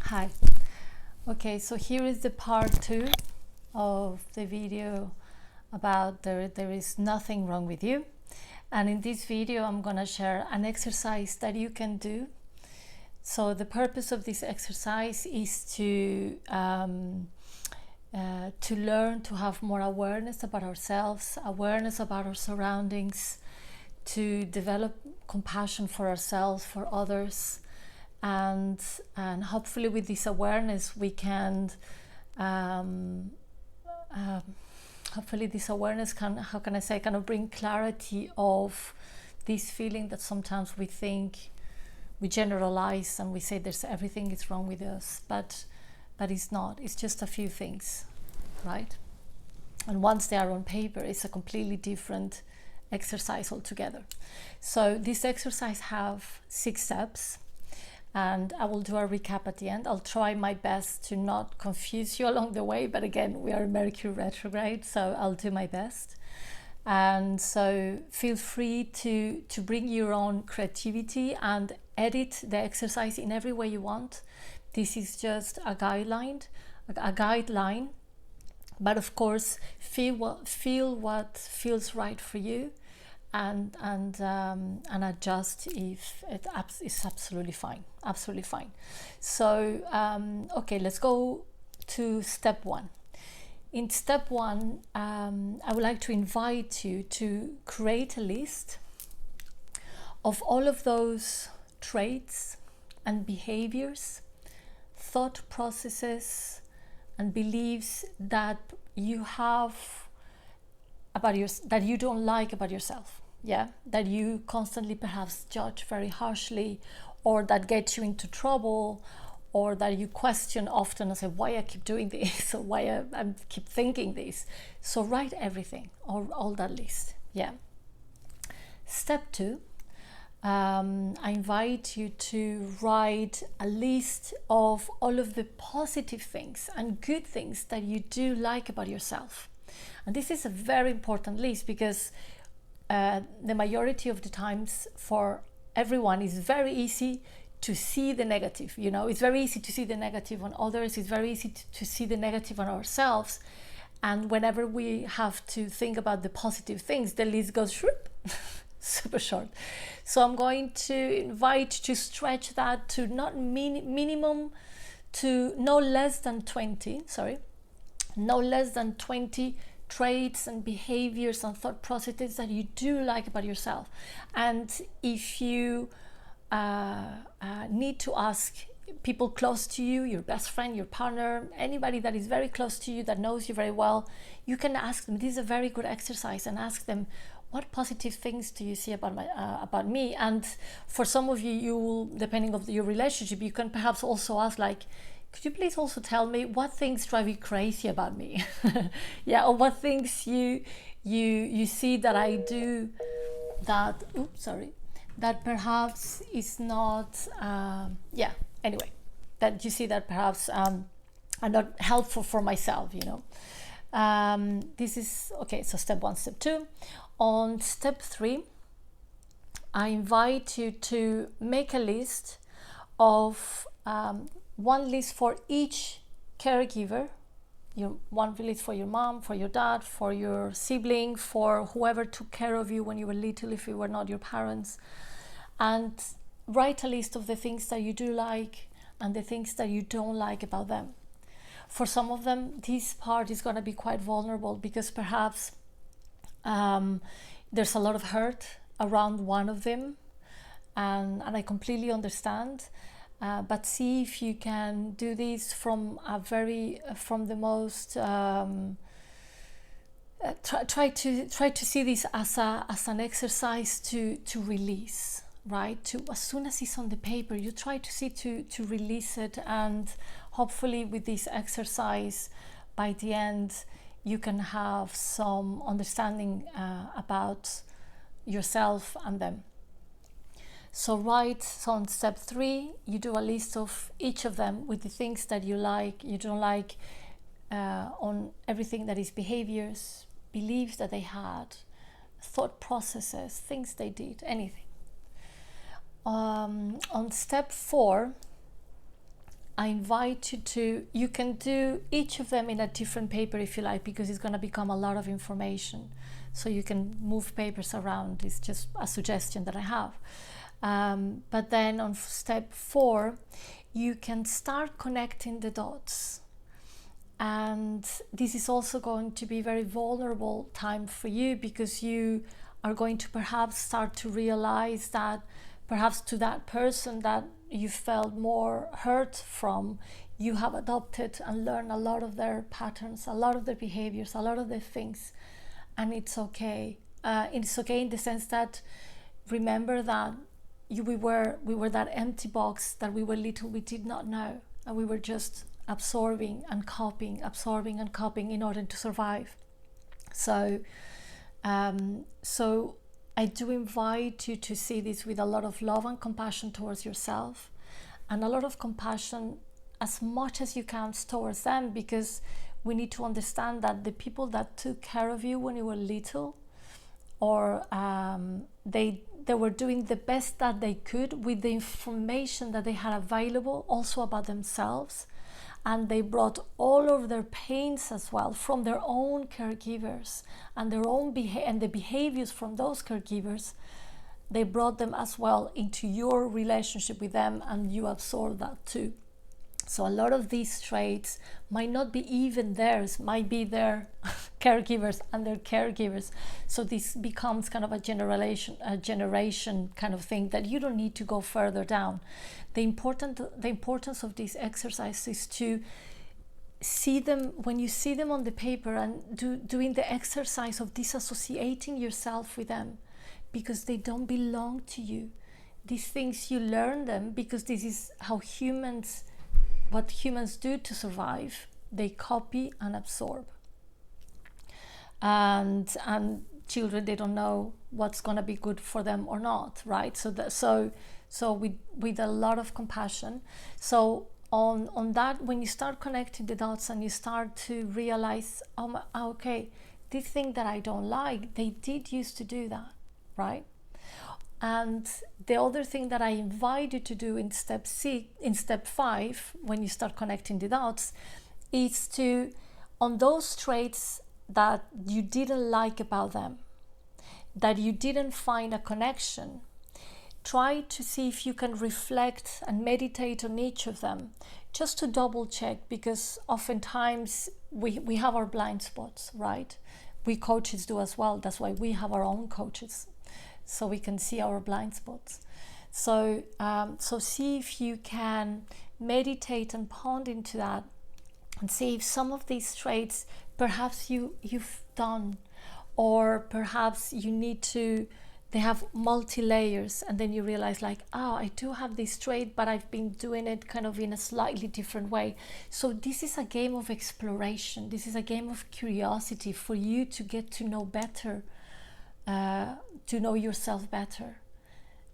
Hi. Okay, so here is the part 2 of the video about there is nothing wrong with you. And in this video, I'm gonna share an exercise that you can do. So the purpose of this exercise is to learn to have more awareness about ourselves, awareness about our surroundings, to develop compassion for ourselves, for others, and hopefully with this awareness we can hopefully this awareness can, how can I say, kind of bring clarity of this feeling that sometimes we think, we generalize and we say there's everything is wrong with us, but it's not. It's just a few things, right? And once they are on paper, it's a completely different exercise altogether. So this exercise have 6 steps, and I will do a recap at the end. I'll try my best to not confuse you along the way, but again, we are in Mercury retrograde, so I'll do my best. And so feel free to bring your own creativity and edit the exercise in every way you want. This is just a guideline, but of course feel what feels right for you, and adjust if it's absolutely fine. So okay, let's go to step 1. In step 1, I would like to invite you to create a list of all of those traits and behaviors, thought processes and beliefs that you have about that you don't like about yourself, that you constantly perhaps judge very harshly, or that get you into trouble, or that you question often and say, why I keep doing this, or why I keep thinking this. So write everything, all that list. Step 2, I invite you to write a list of all of the positive things and good things that you do like about yourself. And this is a very important list because the majority of the times for everyone is very easy to see the negative. It's very easy to see the negative on others. It's very easy to see the negative on ourselves. And whenever we have to think about the positive things, the list goes super short. So I'm going to invite to stretch that to not minimum to no less than 20 traits and behaviors and thought processes that you do like about yourself. And if you need to ask people close to you, your best friend, your partner, anybody that is very close to you, that knows you very well, you can ask them. This is a very good exercise, and ask them, what positive things do you see about me? And for some of you will, depending on your relationship, you can perhaps also ask, like, could you please also tell me what things drive you crazy about me? Or what things you see that I do that that perhaps is not anyway, that you see that perhaps are not helpful for myself. This is okay. So step 1, step 2. On step 3, I invite you to make a list of one list for each caregiver. One list for your mom, for your dad, for your sibling, for whoever took care of you when you were little, if you were not your parents. And write a list of the things that you do like and the things that you don't like about them. For some of them, this part is going to be quite vulnerable because perhaps there's a lot of hurt around one of them, and I completely understand. But see if you can do this from the most try to see this as an exercise to release, right? To, as soon as it's on the paper, you try to see to release it, and hopefully with this exercise, by the end, you can have some understanding about yourself and them. So on step 3, you do a list of each of them with the things that you like, you don't like, on everything that is behaviors, beliefs that they had, thought processes, things they did, anything. On step 4, I invite you to, you can do each of them in a different paper if you like, because it's going to become a lot of information. So you can move papers around. It's just a suggestion that I have. But then on step 4, you can start connecting the dots. And this is also going to be a very vulnerable time for you, because you are going to perhaps start to realize that perhaps to that person that you felt more hurt from, you have adopted and learned a lot of their patterns, a lot of their behaviors, a lot of their things. And it's okay. It's okay in the sense that, remember that we were that empty box that we were little, we did not know, and we were just absorbing and copying in order to survive. So I do invite you to see this with a lot of love and compassion towards yourself, and a lot of compassion as much as you can towards them, because we need to understand that the people that took care of you when you were little, or they were doing the best that they could with the information that they had available also about themselves, and they brought all of their pains as well from their own caregivers and their own and the behaviors from those caregivers. They brought them as well into your relationship with them, and you absorb that too. So a lot of these traits might not be even theirs, might be their caregivers and their caregivers. So this becomes kind of a generation kind of thing that you don't need to go further down. The importance of this exercise is to see them, when you see them on the paper, and doing the exercise of disassociating yourself with them, because they don't belong to you. These things, you learn them because this is how what humans do to survive. They copy and absorb. And children, they don't know what's going to be good for them or not, right? So with a lot of compassion. So on that, when you start connecting the dots and you start to realize, okay, this thing that I don't like, they did used to do that, right? And the other thing that I invite you to do in step 5, when you start connecting the dots, is to, on those traits that you didn't like about them, that you didn't find a connection, try to see if you can reflect and meditate on each of them, just to double check, because oftentimes we have our blind spots, right? We coaches do as well. That's why we have our own coaches, so we can see our blind spots. So see if you can meditate and ponder into that, and see if some of these traits perhaps you've done, or perhaps you need to, they have multi-layers, and then you realize like, I do have this trait, but I've been doing it kind of in a slightly different way. So this is a game of exploration. This is a game of curiosity for you to get to know better, to know yourself better.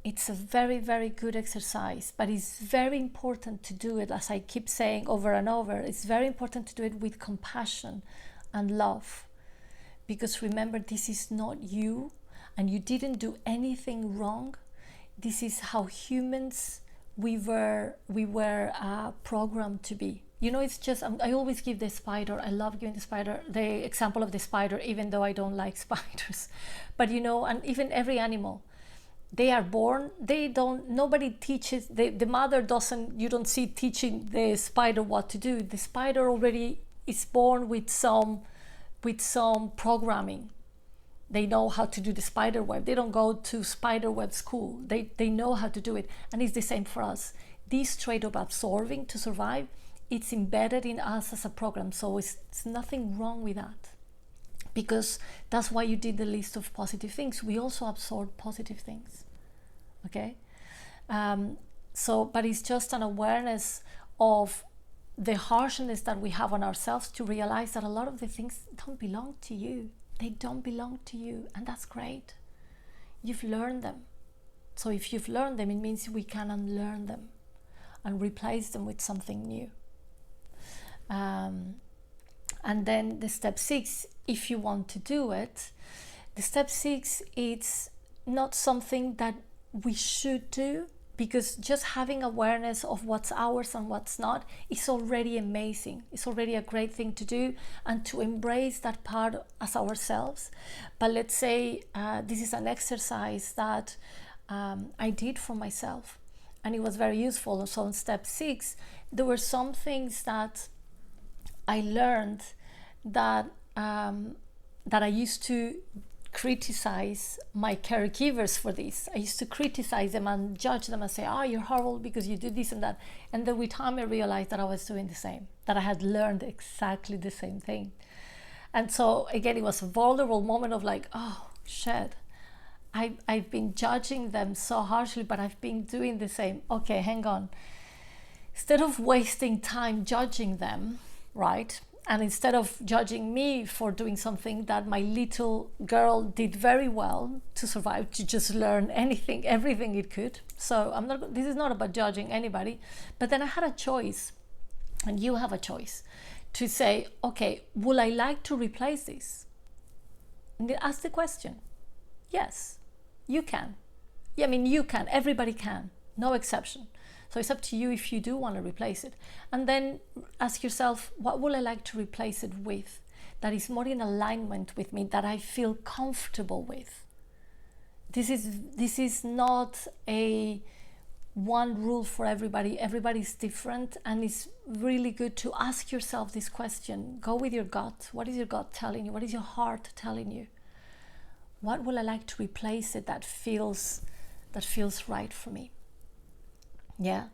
It's a very, very good exercise, but it's very important to do it, as I keep saying over and over, it's very important to do it with compassion and love. Because remember, this is not you, and you didn't do anything wrong. This is how humans, we were programmed to be. You know, it's just, I always give the spider, I love giving the example of the spider, even though I don't like spiders. But you know, and even every animal, they are born, nobody teaches, the mother doesn't, you don't see teaching the spider what to do. The spider already is born with some programming. They know how to do the spider web. They don't go to spider web school. They know how to do it. And it's the same for us. This trait of absorbing to survive, it's embedded in us as a program. So it's nothing wrong with that. Because that's why you did the list of positive things. We also absorb positive things. Okay? But it's just an awareness of the harshness that we have on ourselves, to realize that a lot of the things don't belong to you. They don't belong to you, and that's great. You've learned them. So if you've learned them, it means we can unlearn them and replace them with something new. And then the step 6, if you want to do it, the step 6, it's not something that we should do, because just having awareness of what's ours and what's not is already amazing. It's already a great thing to do, and to embrace that part as ourselves. But let's say this is an exercise that I did for myself, and it was very useful. So in step 6, there were some things that I learned that I used to criticize my caregivers for this. I used to criticize them and judge them and say, oh, you're horrible because you do this and that. And then with time I realized that I was doing the same, that I had learned exactly the same thing. And so again, it was a vulnerable moment of like, oh shit, I've been judging them so harshly, but I've been doing the same. Okay, hang on. Instead of wasting time judging them, right? And instead of judging me for doing something that my little girl did very well to survive, to just learn everything it could. So this is not about judging anybody, but then I had a choice, and you have a choice to say, okay, will I like to replace this? And ask the question. Yes, you can. Yeah, I mean, you can, everybody can, no exception. So it's up to you if you do want to replace it. And then ask yourself, what will I like to replace it with that is more in alignment with me, that I feel comfortable with? This is not a one rule for everybody. Everybody's different, and it's really good to ask yourself this question. Go with your gut. What is your gut telling you? What is your heart telling you? What will I like to replace it that feels right for me? Yeah.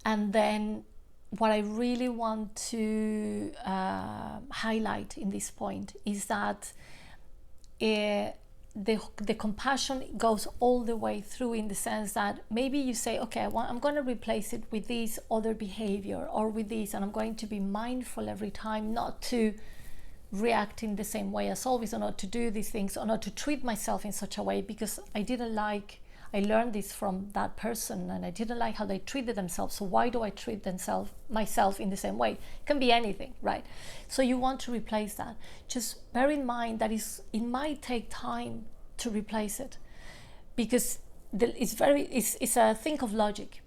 And then what I really want to highlight in this point is that the compassion goes all the way through, in the sense that maybe you say, okay, I'm going to replace it with this other behavior or with this, and I'm going to be mindful every time not to react in the same way as always, or not to do these things, or not to treat myself in such a way, because I learned this from that person and I didn't like how they treated themselves. So why do I treat myself in the same way? It can be anything, right? So you want to replace that. Just bear in mind that it might take time to replace it, because it's a thing of logic.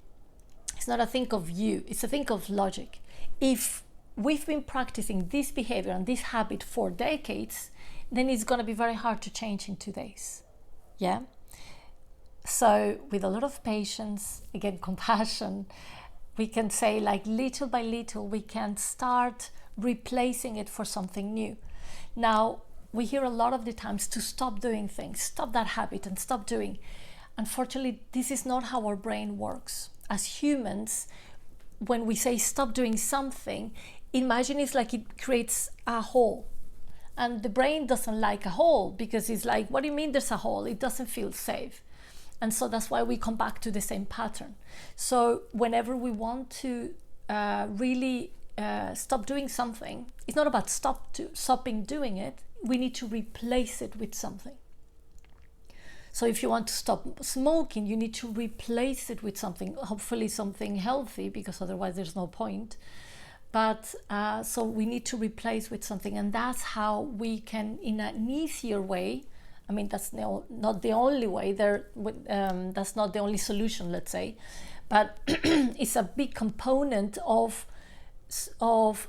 It's not a thing of you, it's a thing of logic. If we've been practicing this behavior and this habit for decades, then it's going to be very hard to change in 2 days. Yeah? So with a lot of patience, again, compassion, we can say, like, little by little, we can start replacing it for something new. Now, we hear a lot of the times to stop doing things, stop that habit and stop doing. Unfortunately, this is not how our brain works. As humans, when we say stop doing something, imagine it's like it creates a hole. And the brain doesn't like a hole, because it's like, what do you mean there's a hole? It doesn't feel safe. And so that's why we come back to the same pattern. So whenever we want to really stop doing something, it's not about stopping doing it. We need to replace it with something. So if you want to stop smoking, you need to replace it with something, hopefully something healthy, because otherwise there's no point. But so we need to replace with something, and that's how we can, in an easier way, I mean, that's not the only way, that's not the only solution, let's say, but it's a big component of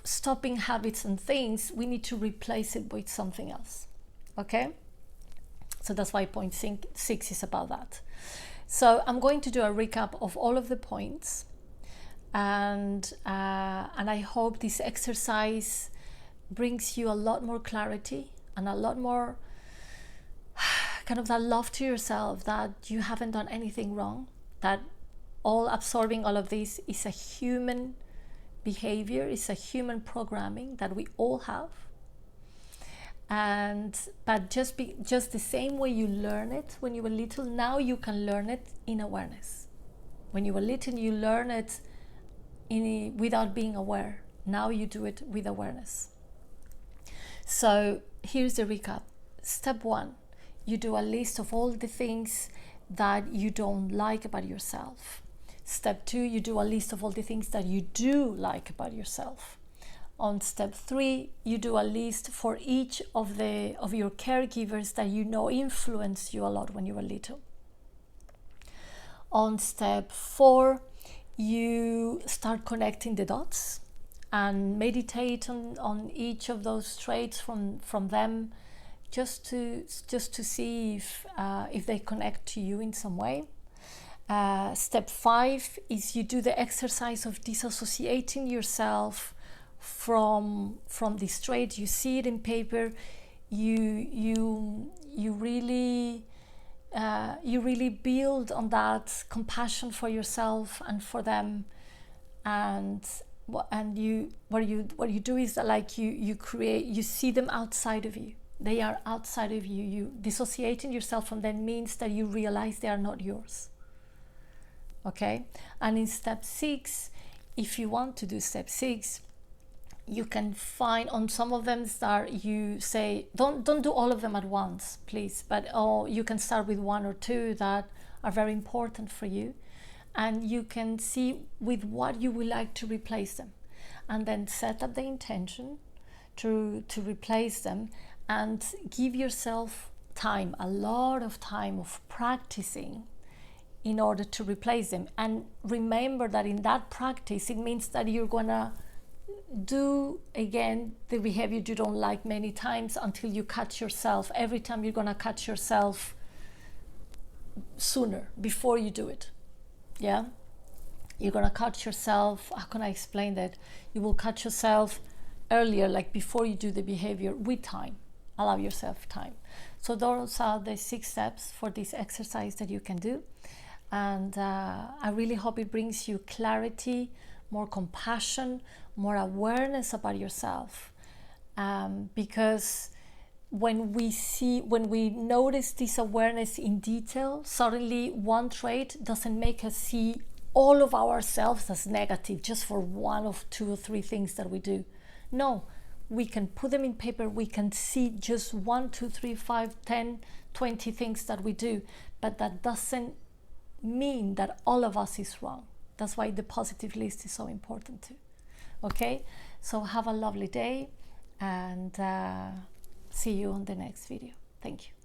stopping habits and things. We need to replace it with something else, okay? So that's why point 6 is about that. So I'm going to do a recap of all of the points, and I hope this exercise brings you a lot more clarity and a lot more kind of that love to yourself, that you haven't done anything wrong, that absorbing all of this is a human behavior, it's a human programming that we all have. But just the same way you learn it when you were little, now you can learn it in awareness. When you were little, you learn it without being aware. Now you do it with awareness. So here's the recap. Step 1, you do a list of all the things that you don't like about yourself. Step 2, you do a list of all the things that you do like about yourself. On step 3, you do a list for each of your caregivers that you know influenced you a lot when you were little. On step 4, you start connecting the dots and meditate on each of those traits from them, just to see if they connect to you in some way. Step 5 is you do the exercise of disassociating yourself from this trait. You see it in paper. You really build on that compassion for yourself and for them, and what you do is that, like, you see them outside of you. They are outside of you. You dissociating yourself from them means that you realize they are not yours. Okay? And in step 6, if you want to do step 6, you can find on some of them start, you say, don't do all of them at once, please, but you can start with 1 or 2 that are very important for you, and you can see with what you would like to replace them, and then set up the intention to replace them, and give yourself time, a lot of time of practicing in order to replace them. And remember that in that practice, it means that you're gonna do again the behavior you don't like many times until you catch yourself. Every time you're gonna catch yourself sooner, before you do it. Yeah, you're gonna catch yourself, how can I explain that? You will catch yourself earlier, like before you do the behavior, with time. Allow yourself time. So those are the 6 steps for this exercise that you can do, and I really hope it brings you clarity, more compassion, more awareness about yourself, because when we notice this awareness in detail, suddenly one trait doesn't make us see all of ourselves as negative just for 1 of 2 or 3 things that we do. No, we can put them in paper. We can see just 1, 2, 3, 5, 10, 20 things that we do, but that doesn't mean that all of us is wrong. That's why the positive list is so important too. Okay, so have a lovely day, and see you on the next video. Thank you.